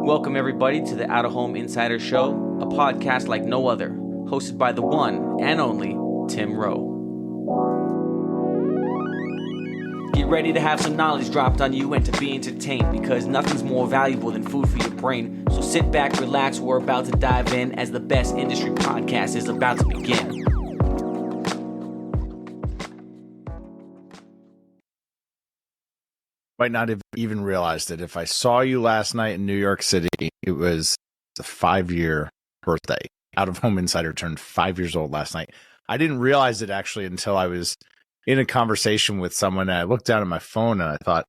Welcome everybody to the Out of Home Insider Show, a podcast like no other, hosted by the one and only Tim Rowe. Get ready to have some knowledge dropped on you and to be entertained, because nothing's more valuable than food for your brain. So sit back, relax, we're about to dive in as the best industry podcast is about to begin. Might not have even realized it. If I saw you last night in New York City, it was the 5-year birthday. Out of Home Insider turned 5 years old last night. I didn't realize it actually until I was in a conversation with someone. And I looked down at my phone and I thought,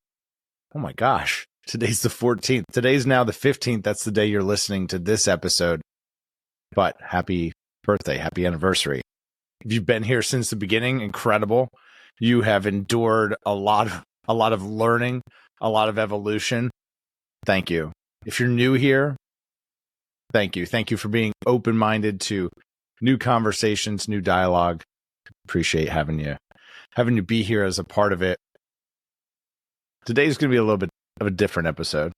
oh my gosh, today's the 14th. Today's now the 15th. That's the day you're listening to this episode. But happy birthday, happy anniversary. If you've been here since the beginning, incredible. You have endured a lot of learning, a lot of evolution. Thank you. If you're new here, thank you. Thank you for being open-minded to new conversations, new dialogue. Appreciate having you be here as a part of it. Today's going to be a little bit of a different episode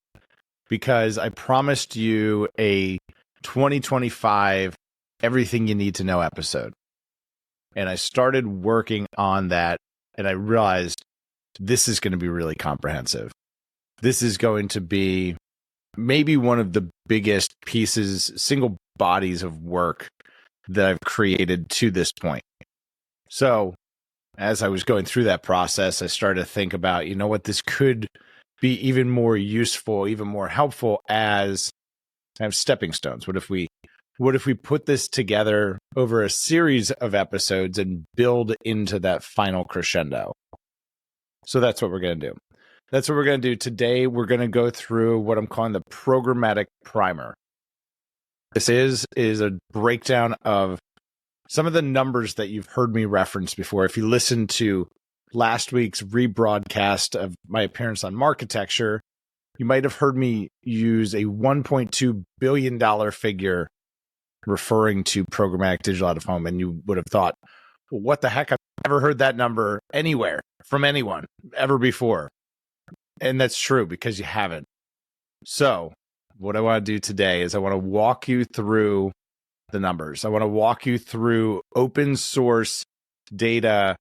because I promised you a 2025 everything you need to know episode. And I started working on that and I realized this is going to be really comprehensive. This is going to be maybe one of the biggest pieces, single bodies of work that I've created to this point. So as I was going through that process, I started to think about, you know what, this could be even more useful, even more helpful as kind of stepping stones. What if we put this together over a series of episodes and build into that final crescendo? So that's what we're going to do. That's what we're going to do today. We're going to go through what I'm calling the Programmatic Primer. This is a breakdown of some of the numbers that you've heard me reference before. If you listened to last week's rebroadcast of my appearance on Marketecture, you might have heard me use a $1.2 billion figure referring to programmatic digital out of home. And you would have thought, well, what the heck? I've never heard that number anywhere from anyone ever before. And that's true because you haven't. So what I want to do today is I want to walk you through the numbers. I want to walk you through open source data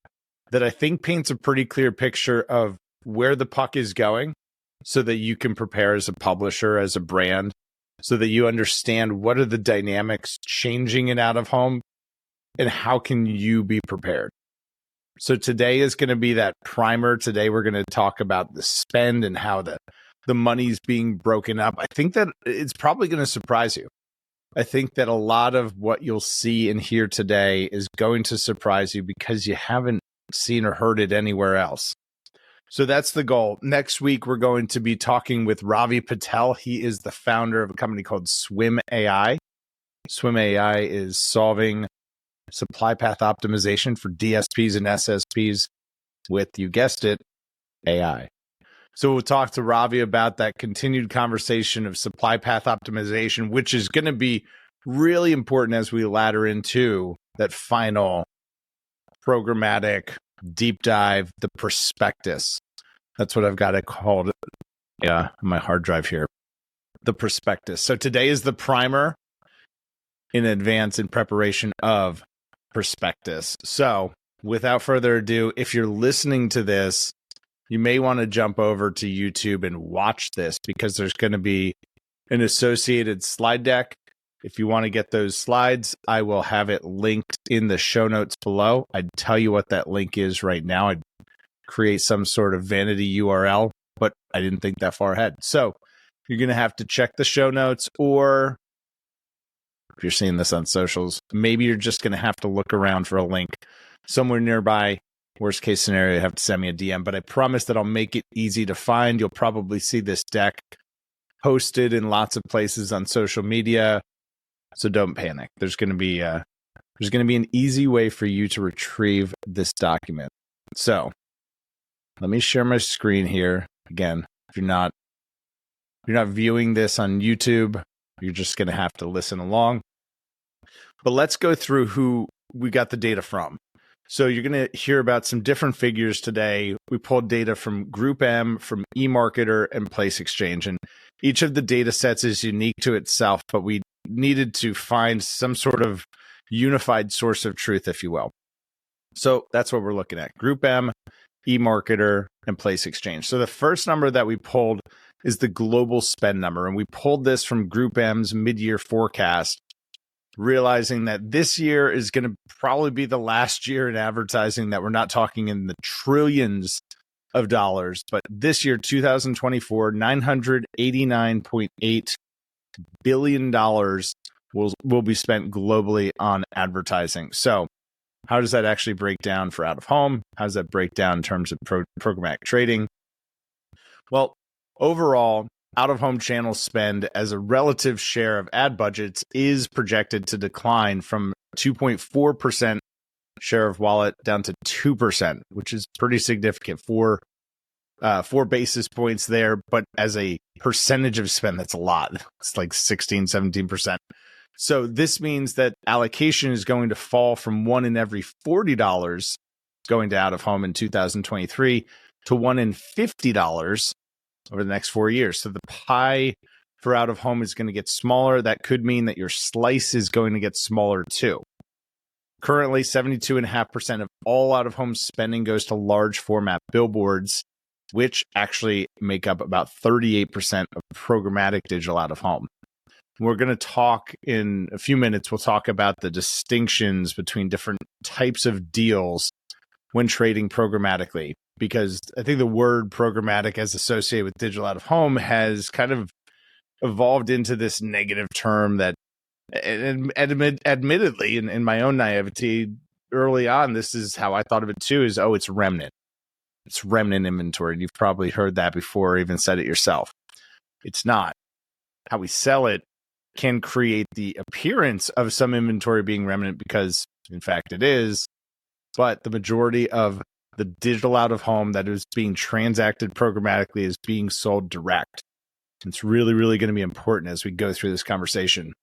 that I think paints a pretty clear picture of where the puck is going so that you can prepare as a publisher, as a brand, so that you understand what are the dynamics changing in out of home and how can you be prepared. So today is going to be that primer. Today we're going to talk about the spend and how the money's being broken up. I think that it's probably going to surprise you. I think that a lot of what you'll see and hear today is going to surprise you because you haven't seen or heard it anywhere else. So that's the goal. Next week, we're going to be talking with Ravi Patel. He is the founder of a company called Swim AI. Swim AI is solving supply path optimization for DSPs and SSPs with, you guessed it, AI. So we'll talk to Ravi about that continued conversation of supply path optimization, which is going to be really important as we ladder into that final programmatic deep dive, the prospectus. That's what I've got it called. Yeah, my hard drive here. The prospectus. So today is the primer in advance in preparation of prospectus. So without further ado, if you're listening to this, you may want to jump over to YouTube and watch this because there's going to be an associated slide deck. If you want to get those slides, I will have it linked in the show notes below. I'd tell you what that link is right now. I'd create some sort of vanity URL, but I didn't think that far ahead. So you're going to have to check the show notes, or if you're seeing this on socials, maybe you're just going to have to look around for a link somewhere nearby. Worst case scenario, you have to send me a DM, but I promise that I'll make it easy to find. You'll probably see this deck posted in lots of places on social media, so don't panic. There's going to be an easy way for you to retrieve this document. So let me share my screen here. Again, if you're not viewing this on YouTube, you're just going to have to listen along. But let's go through who we got the data from. So you're going to hear about some different figures today. We pulled data from Group M, from eMarketer, and Place Exchange. And Each of the data sets is unique to itself, but we needed to find some sort of unified source of truth, if you will. So that's what we're looking at. Group M, eMarketer, and Place Exchange. So the first number that we pulled is the global spend number. And we pulled this from Group M's mid-year forecast, realizing that this year is going to probably be the last year in advertising that we're not talking in the trillions of dollars. But this year, 2024, $989.8 billion will be spent globally on advertising. So how does that actually break down for out of home? How does that break down in terms of programmatic trading? Well, overall, out of home channel spend as a relative share of ad budgets is projected to decline from 2.4% share of wallet down to 2%, which is pretty significant. 4 basis points there, but as a percentage of spend, that's a lot. It's like 16, 17%. So this means that allocation is going to fall from 1 in every $40 going to out of home in 2023 to 1 in $50 over the next 4 years. So the pie for out of home is going to get smaller. That could mean that your slice is going to get smaller too. Currently, 72.5% of all out of home spending goes to large format billboards, which actually make up about 38% of programmatic digital out of home. We're going to talk in a few minutes. We'll talk about the distinctions between different types of deals when trading programmatically, because I think the word programmatic as associated with digital out of home has kind of evolved into this negative term that, admittedly, in my own naivety early on, this is how I thought of it too, is, oh, it's remnant. It's remnant inventory. You've probably heard that before, or even said it yourself. It's not. How we sell it can create the appearance of some inventory being remnant because, in fact, it is. But the majority of the digital out of home that is being transacted programmatically is being sold direct. It's really, really going to be important as we go through this conversation.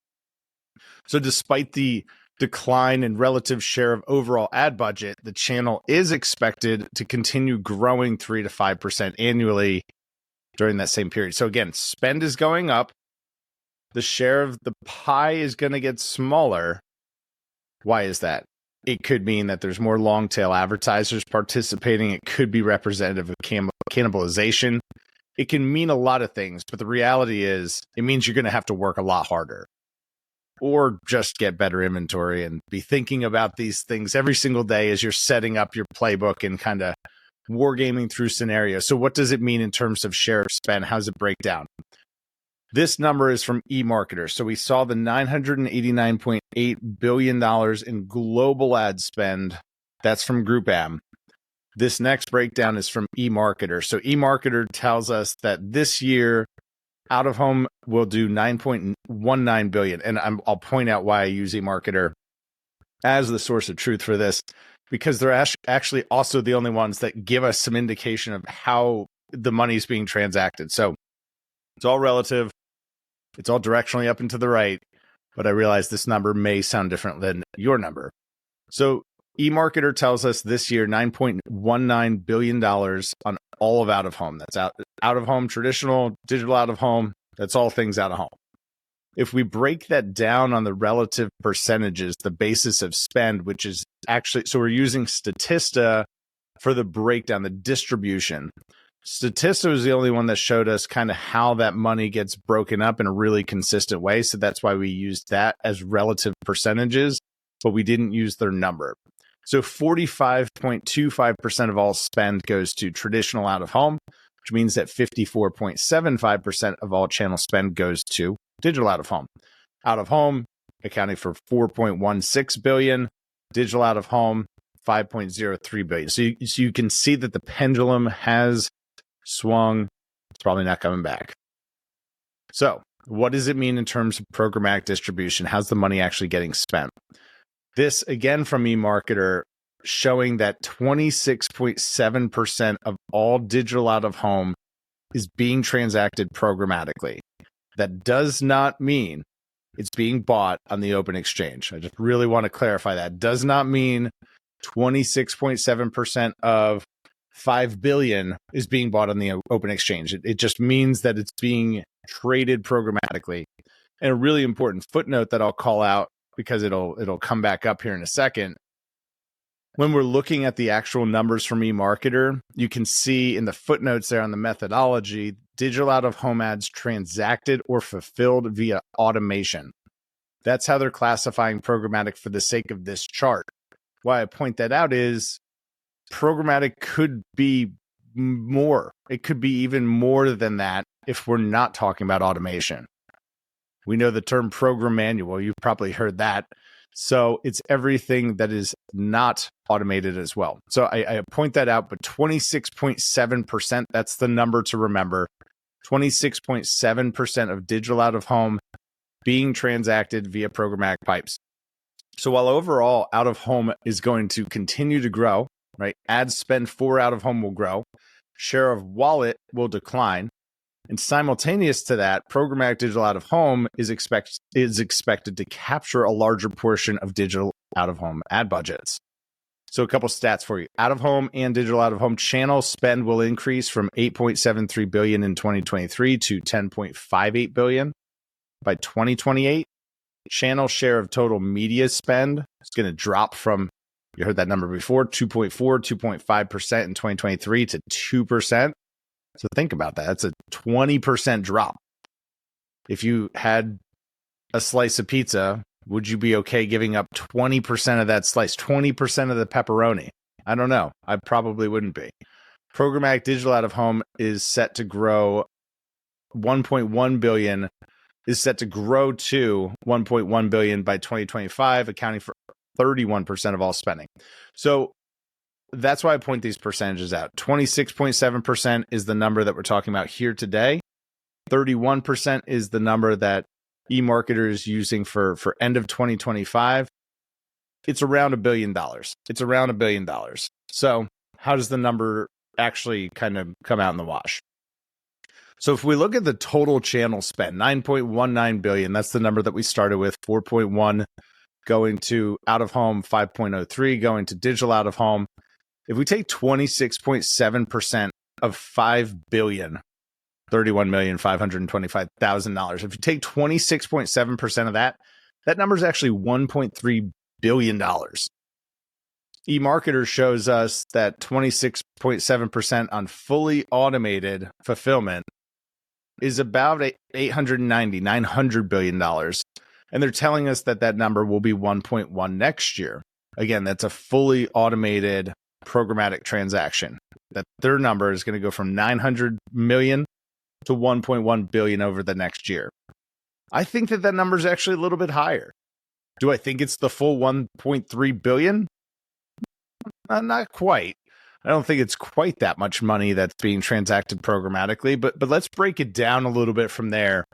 So despite the decline in relative share of overall ad budget, the channel is expected to continue growing 3 to 5% annually during that same period. So again, spend is going up. The share of the pie is going to get smaller. Why is that? It could mean that there's more long tail advertisers participating. It could be representative of cannibalization. It can mean a lot of things, but the reality is it means you're going to have to work a lot harder or just get better inventory and be thinking about these things every single day as you're setting up your playbook and kind of wargaming through scenarios. So what does it mean in terms of share of spend? How does it break down? This number is from eMarketer. So we saw the $989.8 billion in global ad spend. That's from Group M. This next breakdown is from eMarketer. So eMarketer tells us that this year, out of home will do $9.19 billion. And I'll point out why I use eMarketer as the source of truth for this, because they're actually also the only ones that give us some indication of how the money is being transacted. So it's all relative. It's all directionally up and to the right, but I realize this number may sound different than your number. So eMarketer tells us this year $9.19 billion on all of out of home. That's out of home, traditional, digital out of home. That's all things out of home. If we break that down on the relative percentages, the basis of spend, which is actually, so we're using Statista for the breakdown, the distribution. Statista was the only one that showed us kind of how that money gets broken up in a really consistent way. So that's why we used that as relative percentages, but we didn't use their number. So 45.25% of all spend goes to traditional out of home, which means that 54.75% of all channel spend goes to digital out of home. Out of home accounting for $4.16 billion, digital out of home $5.03 billion. So you can see that the pendulum has swung. It's probably not coming back. So what does it mean in terms of programmatic distribution? How's the money actually getting spent? This, again, from eMarketer, showing that 26.7% of all digital out of home is being transacted programmatically. That does not mean it's being bought on the open exchange. I just really want to clarify that. Does not mean 26.7% of 5 billion is being bought on the open exchange. It just means that it's being traded programmatically. And a really important footnote that I'll call out because it'll come back up here in a second. When we're looking at the actual numbers from eMarketer, you can see in the footnotes there on the methodology, digital out-of-home ads transacted or fulfilled via automation. That's how they're classifying programmatic for the sake of this chart. Why I point that out is programmatic could be more. It could be even more than that if we're not talking about automation. We know the term program manual. You've probably heard that. So it's everything that is not automated as well. So I point that out, but 26.7%, that's the number to remember. 26.7% of digital out of home being transacted via programmatic pipes. So while overall out of home is going to continue to grow, right? Ad spend for out of home will grow. Share of wallet will decline. And simultaneous to that, programmatic digital out of home is expected to capture a larger portion of digital out of home ad budgets. So a couple stats for you. Out of home and digital out of home channel spend will increase from $8.73 billion in 2023 to $10.58 billion by 2028. Channel share of total media spend is going to drop from, you heard that number before, 2.5% in 2023 to 2%. So think about that. That's a 20% drop. If you had a slice of pizza, would you be okay giving up 20% of that slice, 20% of the pepperoni? I don't know. I probably wouldn't be. Programmatic digital out of home is set to grow 1.1 billion is set to grow to 1.1 billion by 2025, accounting for 31% of all spending. So that's why I point these percentages out. 26.7% is the number that we're talking about here today. 31% is the number that eMarketer is using for end of 2025. It's around $1 billion. It's around $1 billion. So how does the number actually kind of come out in the wash? So if we look at the total channel spend, 9.19 billion, that's the number that we started with, 4.1 going to out of home, 5.03 going to digital out of home. If we take 26.7% of 5 billion, $31,525,000. If you take 26.7% of that, that number is actually $1.3 billion. eMarketer shows us that 26.7% on fully automated fulfillment is about $900 billion. And they're telling us that that number will be 1.1 next year. Again, that's a fully automated programmatic transaction. That their number is going to go from 900 million to 1.1 billion over the next year. I think that that number is actually a little bit higher. Do I think it's the full 1.3 billion? Not quite. I don't think it's quite that much money that's being transacted programmatically, but let's break it down a little bit from there.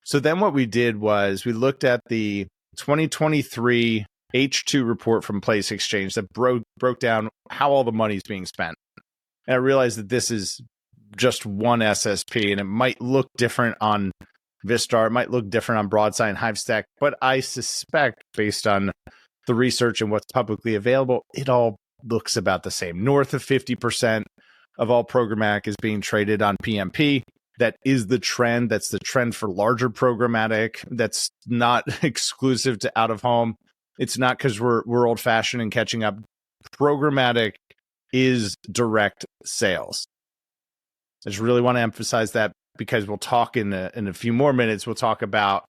So then what we did was we looked at the 2023 H2 report from Place Exchange that broke down how all the money is being spent. And I realized that this is just one SSP, and it might look different on Vistar, it might look different on Broadside and Hivestack, but I suspect based on the research and what's publicly available, it all looks about the same. North of 50% of all programmatic is being traded on PMP. That is the trend. That's the trend for larger programmatic. That's not exclusive to out of home. It's not because we're old fashioned and catching up. Programmatic is direct sales. I just really want to emphasize that because we'll talk in a few more minutes. We'll talk about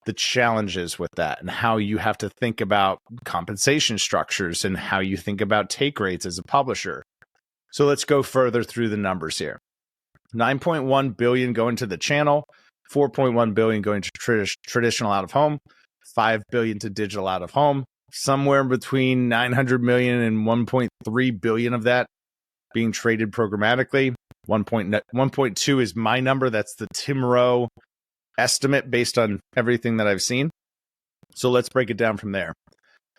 the challenges with that and how you have to think about compensation structures and how you think about take rates as a publisher. So let's go further through the numbers here. 9.1 billion going to the channel, 4.1 billion going to traditional out of home, 5 billion to digital out of home, somewhere between 900 million and 1.3 billion of that being traded programmatically. 1.2 is my number. That's the Tim Rowe estimate based on everything that I've seen. So let's break it down from there.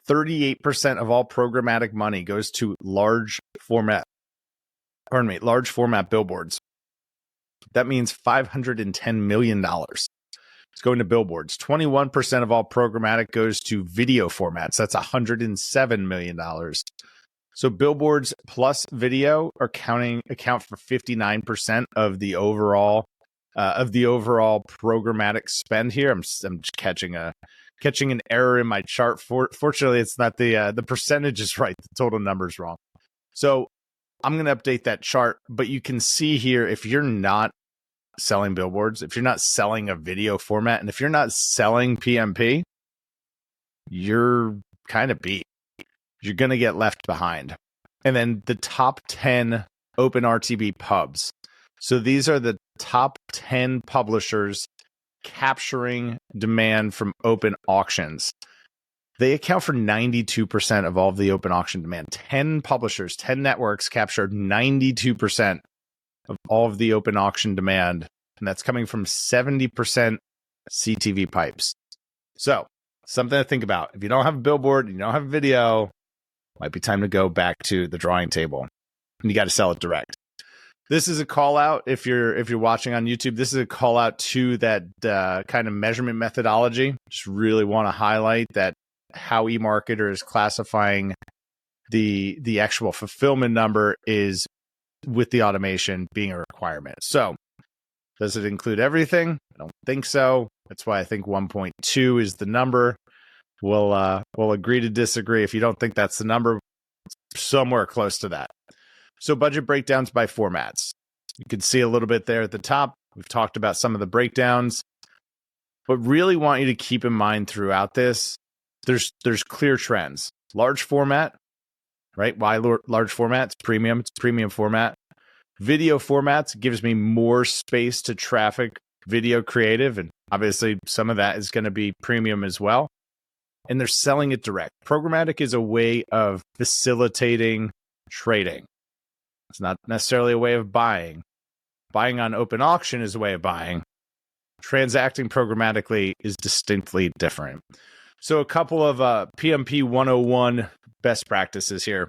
38% of all programmatic money goes to large format billboards. That means $510 million. It's going to billboards. 21% of all programmatic goes to video formats. That's $107 million. So billboards plus video account for 59% of the overall of the overall programmatic spend here. I'm just catching an error in my chart. Fortunately, it's not the percentage is right. The total number is wrong. So I'm going to update that chart. But you can see here, if you're not selling billboards, if you're not selling a video format, and if you're not selling PMP, you're kind of beat. You're going to get left behind. And then the top 10 open RTB pubs. So these are the top 10 publishers capturing demand from open auctions. They account for 92% of all of the open auction demand. 10 publishers, 10 networks capture 92% of all of the open auction demand. And that's coming from 70% CTV pipes. So something to think about. If you don't have a billboard, you don't have a video, might be time to go back to the drawing table. And you got to sell it direct. This is a call out if you're watching on YouTube. This is a call out to that kind of measurement methodology. Just really want to highlight that how eMarketer is classifying the actual fulfillment number is with the automation being a requirement. So does it include everything? I don't think so. That's why I think 1.2 is the number. We'll agree to disagree. If you don't think that's the number, somewhere close to that. So budget breakdowns by formats. You can see a little bit there at the top. We've talked about some of the breakdowns, but really want you to keep in mind throughout this, there's clear trends. Large format, right? Why large format? It's premium format. Video formats gives me more space to traffic video creative, and obviously some of that is going to be premium as well. And they're selling it direct. Programmatic is a way of facilitating trading. It's not necessarily a way of buying. Buying on open auction is a way of buying. Transacting programmatically is distinctly different. So a couple of PMP 101 best practices here.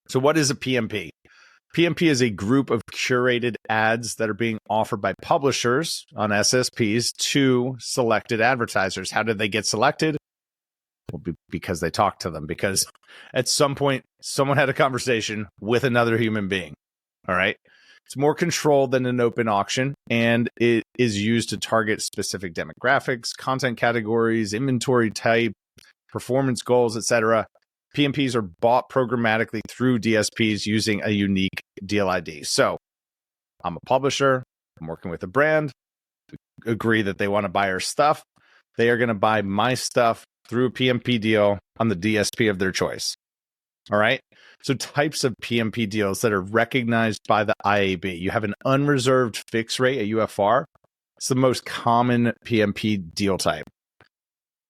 So what is a PMP? PMP is a group of curated ads that are being offered by publishers on SSPs to selected advertisers. How did they get selected? Well, because they talked to them, because at some point, someone had a conversation with another human being. All right. It's more controlled than an open auction, and it is used to target specific demographics, content categories, inventory type, performance goals, etc. PMPs are bought programmatically through DSPs using a unique deal ID. So I'm a publisher. I'm working with a brand. Agree that they want to buy our stuff. They are going to buy my stuff through a PMP deal on the DSP of their choice. All right. So types of PMP deals that are recognized by the IAB. You have an unreserved fixed rate, a UFR. It's the most common PMP deal type.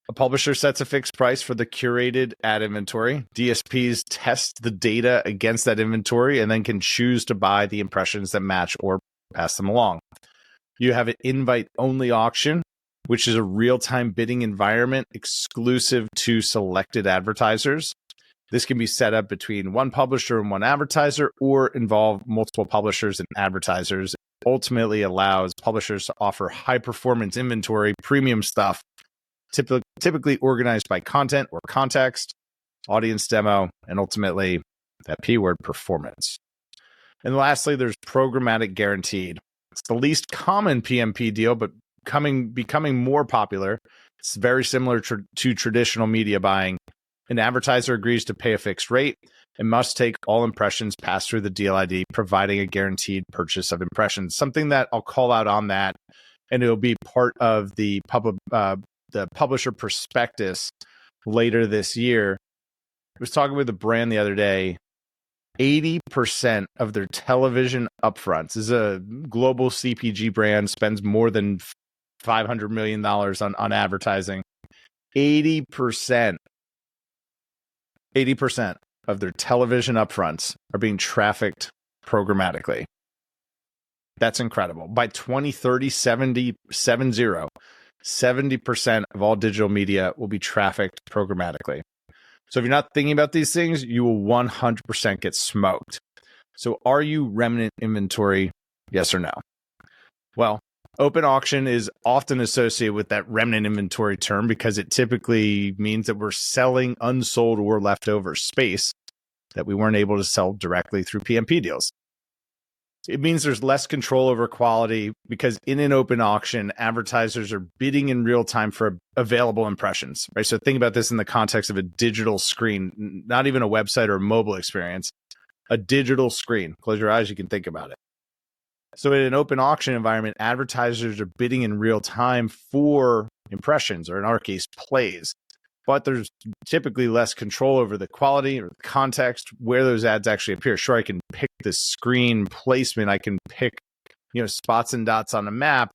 A publisher sets a fixed price for the curated ad inventory. DSPs test the data against that inventory and then can choose to buy the impressions that match or pass them along. You have an invite-only auction, which is a real-time bidding environment exclusive to selected advertisers. This can be set up between one publisher and one advertiser, or involve multiple publishers and advertisers. It ultimately allows publishers to offer high-performance inventory, premium stuff, typically organized by content or context, audience demo, and ultimately that P word, performance. And lastly, there's programmatic guaranteed. It's the least common PMP deal, but becoming more popular. It's very similar to traditional media buying. An advertiser agrees to pay a fixed rate and must take all impressions passed through the deal ID, providing a guaranteed purchase of impressions. Something that I'll call out on that, and it'll be part of the publisher prospectus later this year. I was talking with a brand the other day. 80% of their television upfronts, is a global CPG brand, spends more than $500 million on advertising. 80% of their television upfronts are being trafficked programmatically. That's incredible. By 2030, 70% of all digital media will be trafficked programmatically. So if you're not thinking about these things, you will 100% get smoked. So are you remnant inventory? Yes or no? Well, open auction is often associated with that remnant inventory term because it typically means that we're selling unsold or leftover space that we weren't able to sell directly through PMP deals. It means there's less control over quality because in an open auction, advertisers are bidding in real time for available impressions, right? So think about this in the context of a digital screen, not even a website or a mobile experience, a digital screen. Close your eyes, you can think about it. So in an open auction environment, advertisers are bidding in real time for impressions, or in our case, plays. But there's typically less control over the quality or the context where those ads actually appear. Sure, I can pick the screen placement. I can pick, spots and dots on a map,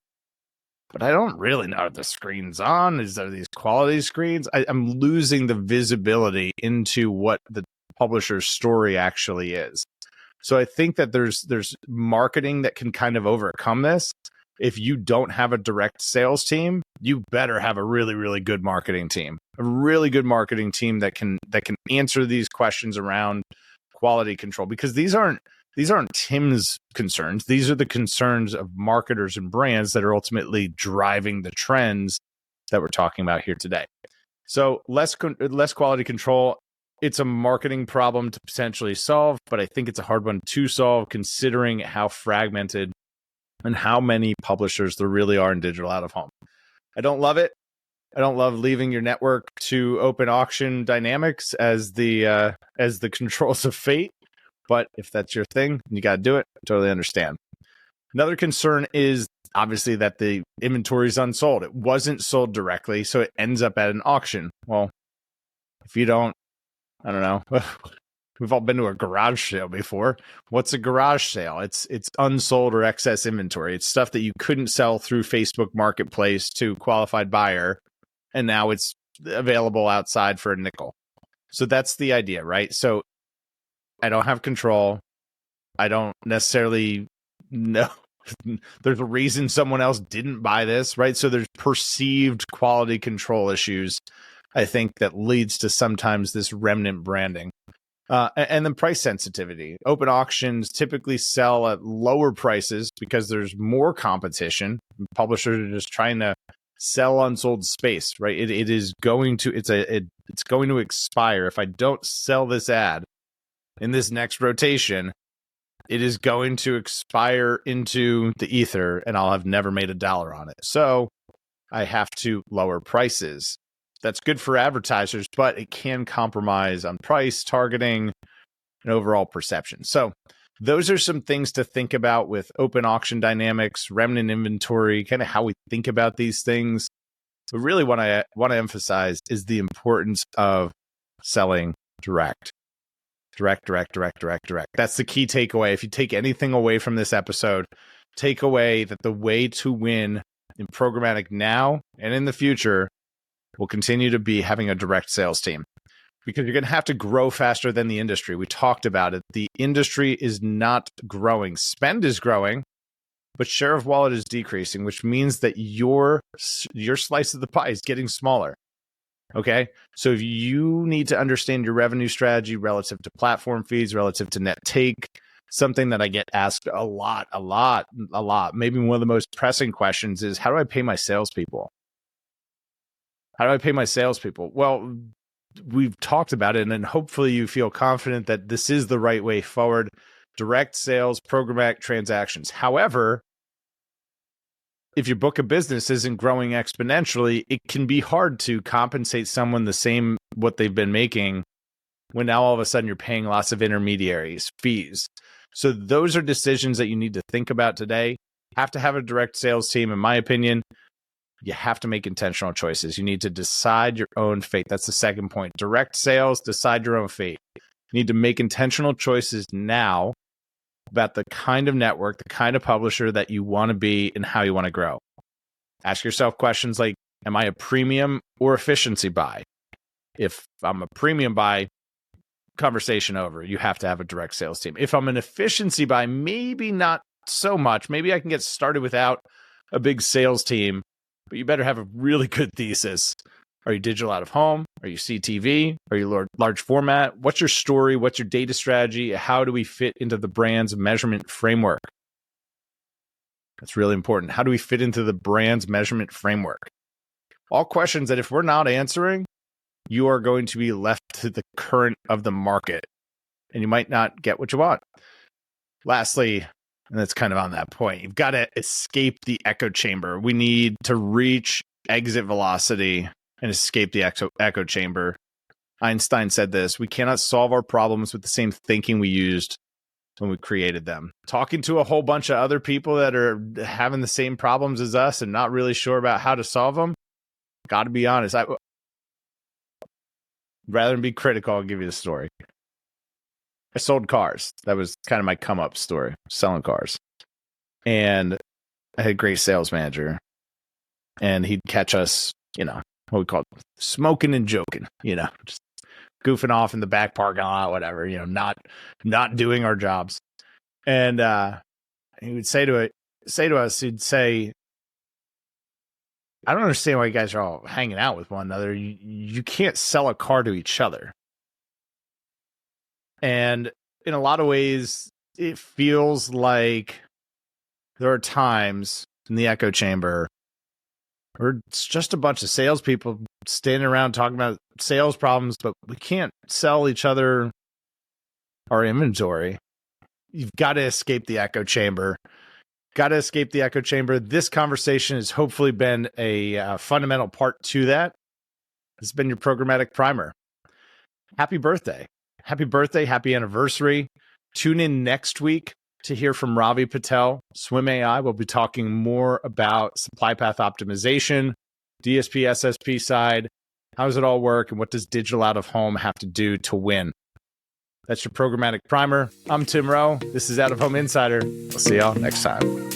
but I don't really know if the screen's on. Are these quality screens? I'm losing the visibility into what the publisher's story actually is. So I think that there's marketing that can kind of overcome this. If you don't have a direct sales team, you better have a really, really good marketing team. A really good marketing team that can answer these questions around quality control, because these aren't Tim's concerns. These are the concerns of marketers and brands that are ultimately driving the trends that we're talking about here today. So less quality control. It's a marketing problem to potentially solve, but I think it's a hard one to solve considering how fragmented and how many publishers there really are in digital out of home. I don't love it. I don't love leaving your network to open auction dynamics as the controls of fate. But if that's your thing, you got to do it. I totally understand. Another concern is obviously that the inventory is unsold. It wasn't sold directly, so it ends up at an auction. Well, if you don't, I don't know. We've all been to a garage sale before. What's a garage sale? It's unsold or excess inventory. It's stuff that you couldn't sell through Facebook Marketplace to qualified buyer, and now it's available outside for a nickel. So that's the idea, right? So I don't have control. I don't necessarily know. There's a reason someone else didn't buy this, right? So there's perceived quality control issues, I think, that leads to sometimes this remnant branding. And then price sensitivity. Open auctions typically sell at lower prices because there's more competition. Publishers are just trying to sell unsold space, right? It's going to expire. If I don't sell this ad in this next rotation, it is going to expire into the ether and I'll have never made $1 on it. So I have to lower prices. That's good for advertisers, but it can compromise on price, targeting, and overall perception. So those are some things to think about with open auction dynamics, remnant inventory, kind of how we think about these things. But really what I want to emphasize is the importance of selling direct. Direct. That's the key takeaway. If you take anything away from this episode, take away that the way to win in programmatic now and in the future will continue to be having a direct sales team, because you're going to have to grow faster than the industry. We talked about it. The industry is not growing. Spend is growing, but share of wallet is decreasing, which means that your slice of the pie is getting smaller. Okay. So if you need to understand your revenue strategy relative to platform fees, relative to net take, something that I get asked a lot, maybe one of the most pressing questions is, how do I pay my salespeople? Well, we've talked about it, and hopefully you feel confident that this is the right way forward. Direct sales, programmatic transactions. However, if your book of business isn't growing exponentially, it can be hard to compensate someone the same what they've been making when now all of a sudden you're paying lots of intermediaries, fees. So those are decisions that you need to think about today. Have to have a direct sales team, in my opinion. You have to make intentional choices. You need to decide your own fate. That's the second point. Direct sales, decide your own fate. You need to make intentional choices now about the kind of network, the kind of publisher that you want to be and how you want to grow. Ask yourself questions like, am I a premium or efficiency buy? If I'm a premium buy, conversation over. You have to have a direct sales team. If I'm an efficiency buy, maybe not so much. Maybe I can get started without a big sales team, but you better have a really good thesis. Are you digital out of home? Are you CTV? Are you large format? What's your story? What's your data strategy? How do we fit into the brand's measurement framework? That's really important. How do we fit into the brand's measurement framework? All questions that if we're not answering, you are going to be left to the current of the market and you might not get what you want. Lastly, And that's kind of on that point. You've got to escape the echo chamber. We need to reach exit velocity and escape the echo chamber. Einstein said this: we cannot solve our problems with the same thinking we used when we created them. Talking to a whole bunch of other people that are having the same problems as us and not really sure about how to solve them, got to be honest, rather than be critical, I'll give you the story. I sold cars. That was kind of my come up story, selling cars. And I had a great sales manager, and he'd catch us, what we call it, smoking and joking, just goofing off in the back parking lot, whatever, not doing our jobs. And he would say to us, he'd say, I don't understand why you guys are all hanging out with one another. You can't sell a car to each other. And in a lot of ways, it feels like there are times in the echo chamber where it's just a bunch of salespeople standing around talking about sales problems, but we can't sell each other our inventory. You've got to escape the echo chamber. This conversation has hopefully been a fundamental part to that. This has been your Programmatic Primer. Happy birthday. Happy anniversary. Tune in next week to hear from Ravi Patel, Swim AI. We'll be talking more about supply path optimization, DSP, SSP side. How does it all work, and what does digital out of home have to do to win? That's your Programmatic Primer. I'm Tim Rowe. This is Out of Home Insider. We'll see y'all next time.